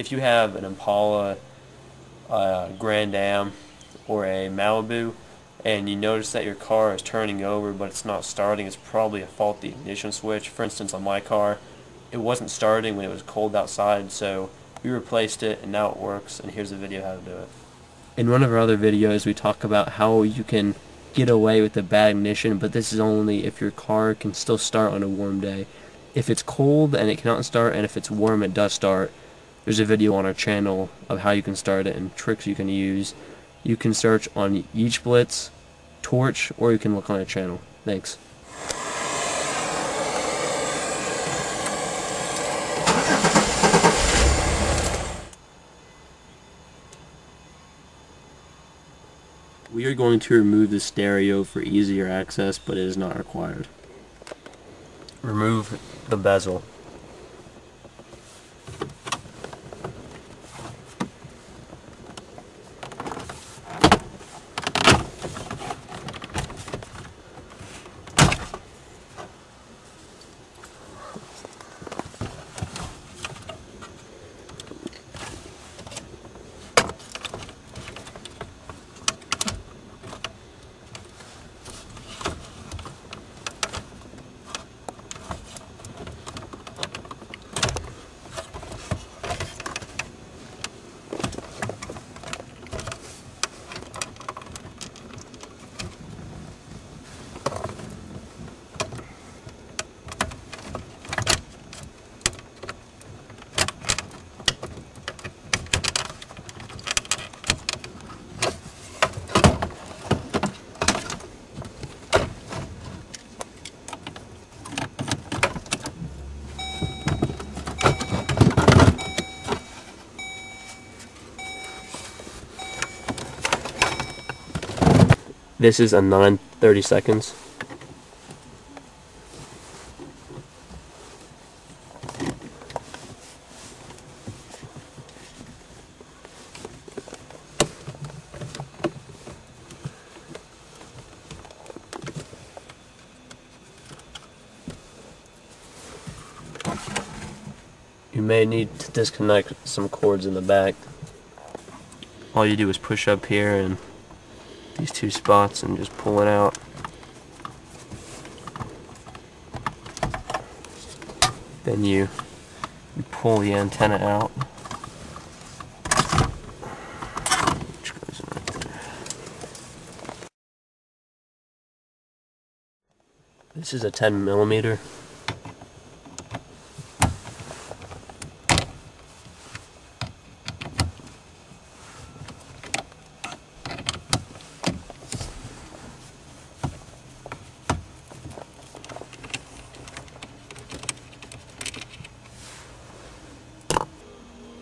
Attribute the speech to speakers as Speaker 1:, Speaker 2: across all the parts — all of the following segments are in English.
Speaker 1: if you have an Impala, Grand Am, or a Malibu, and you notice that your car is turning over but it's not starting, it's probably a faulty ignition switch. For instance, on my car, it wasn't starting when it was cold outside, so we replaced it and now it works, and here's a video how to do it. In one of our other videos, we talk about how you can get away with a bad ignition, but this is only if your car can still start on a warm day. If it's cold and it cannot start, and if it's warm it does start, there's a video on our channel of how you can start it and tricks you can use. You can search on Each Blitz, Torch, or you can look on our channel. Thanks. We are going to remove the stereo for easier access, but it is not required. Remove the bezel. This is a 9:30 seconds. You may need to disconnect some cords in the back. All you do is push up here and these two spots and just pull it out. Then you pull the antenna out, which goes right there. This is a 10mm.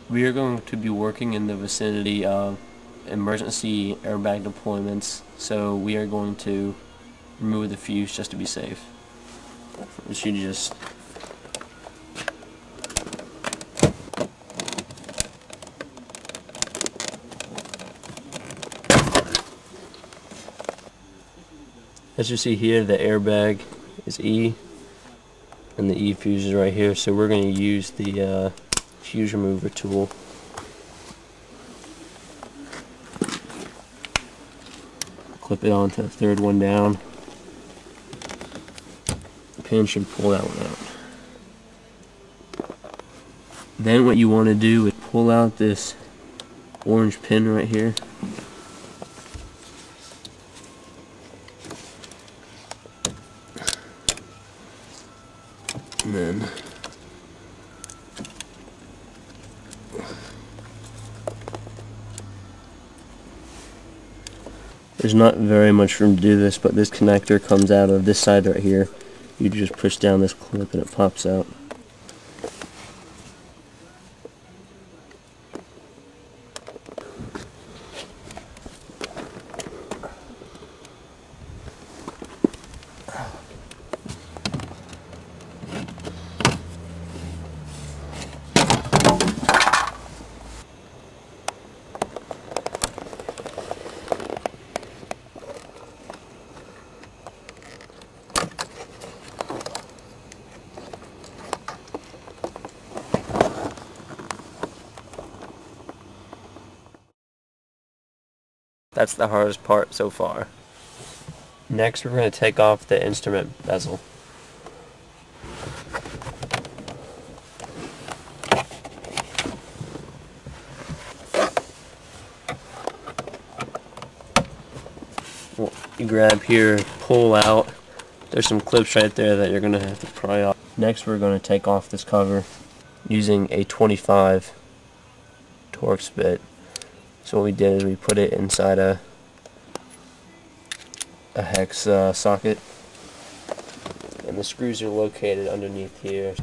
Speaker 1: We are going to be working in the vicinity of emergency airbag deployments, so we are going to remove the fuse just to be safe. You just as you see here, the airbag is E and the E fuse is right here, so we're going to use the fuse remover tool. Clip it onto the third one down. The pin should pull that one out. Then what you want to do is pull out this orange pin right here. And then there's not very much room to do this, but this connector comes out of this side right here. You just push down this clip and it pops out. That's the hardest part so far. Next, we're going to take off the instrument bezel. Well, you grab here, pull out. There's some clips right there that you're going to have to pry off. Next, we're going to take off this cover using a 25 Torx bit. So what we did is we put it inside a hex socket, and the screws are located underneath here.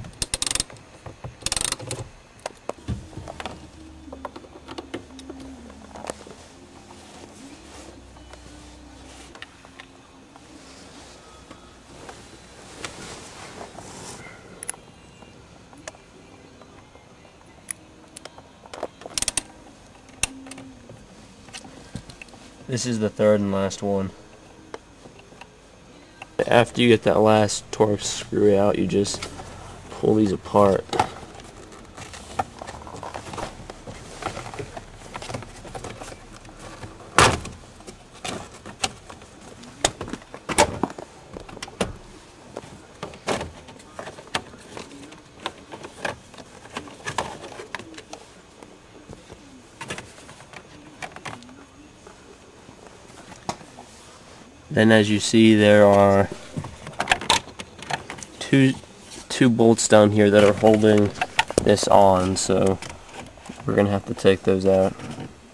Speaker 1: This is the third and last one. After you get that last Torx screw out, you just pull these apart. Then, as you see, there are two bolts down here that are holding this on, so we're gonna have to take those out.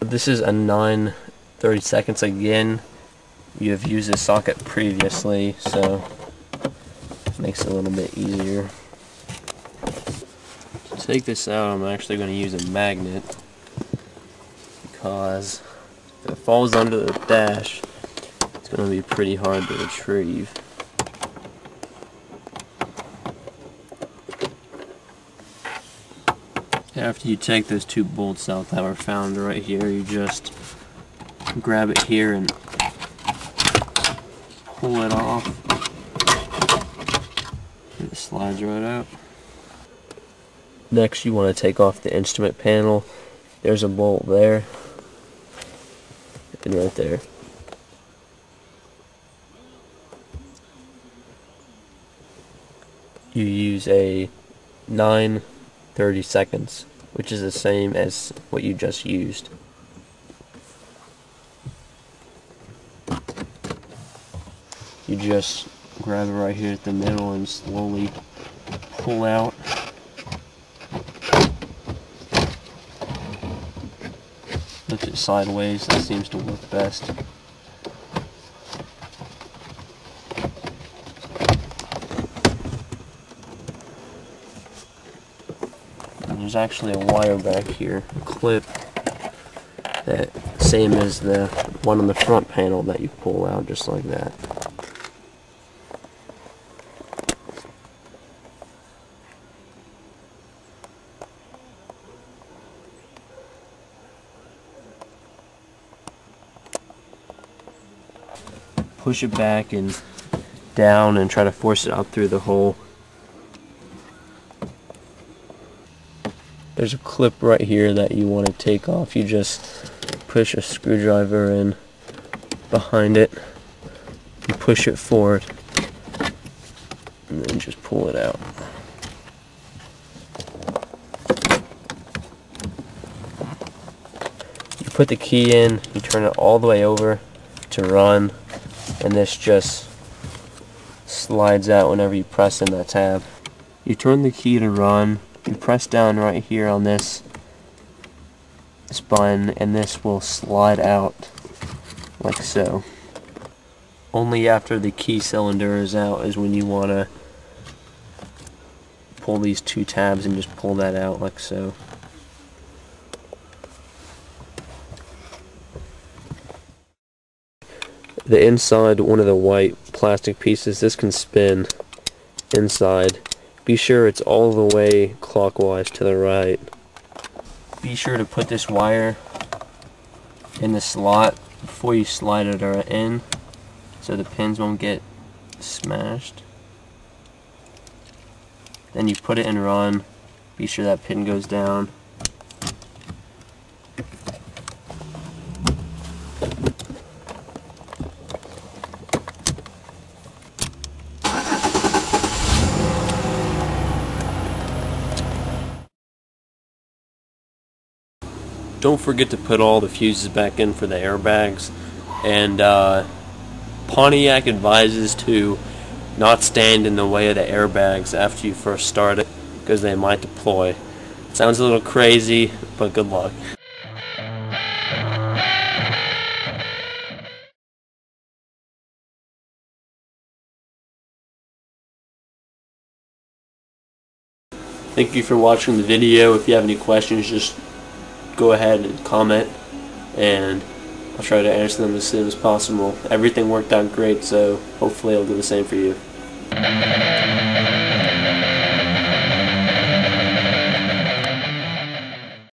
Speaker 1: This is a 9/32 again. You have used this socket previously, so it makes it a little bit easier. To take this out, I'm actually going to use a magnet, because if it falls under the dash, it's going to be pretty hard to retrieve. After you take those two bolts out that were found right here, you just grab it here and pull it off. It slides right out. Next, you want to take off the instrument panel. There's a bolt there and right there. You use a 9/32, which is the same as what you just used. You just grab it right here at the middle and slowly pull out. Lift it sideways, that seems to work best. There's actually a wire back here, a clip, that same as the one on the front panel that you pull out, just like that. Push it back and down and try to force it out through the hole. There's a clip right here that you want to take off. You just push a screwdriver in behind it and push it forward and then just pull it out. You put the key in, you turn it all the way over to run, and this just slides out whenever you press in that tab. You turn the key to run. You press down right here on this button, and this will slide out like so. Only after the key cylinder is out is when you want to pull these two tabs and just pull that out like so. The inside, one of the white plastic pieces, this can spin inside. Be sure it's all the way clockwise to the right. Be sure to put this wire in the slot before you slide it in, so the pins won't get smashed. Then you put it in run. Be sure that pin goes down. don't forget to put all the fuses back in for the airbags. And Pontiac advises to not stand in the way of the airbags after you first start it, because they might deploy. It sounds a little crazy, but good luck. Thank you for watching the video. If you have any questions, just go ahead and comment, and I'll try to answer them as soon as possible. Everything worked out great, so hopefully I'll do the same for you.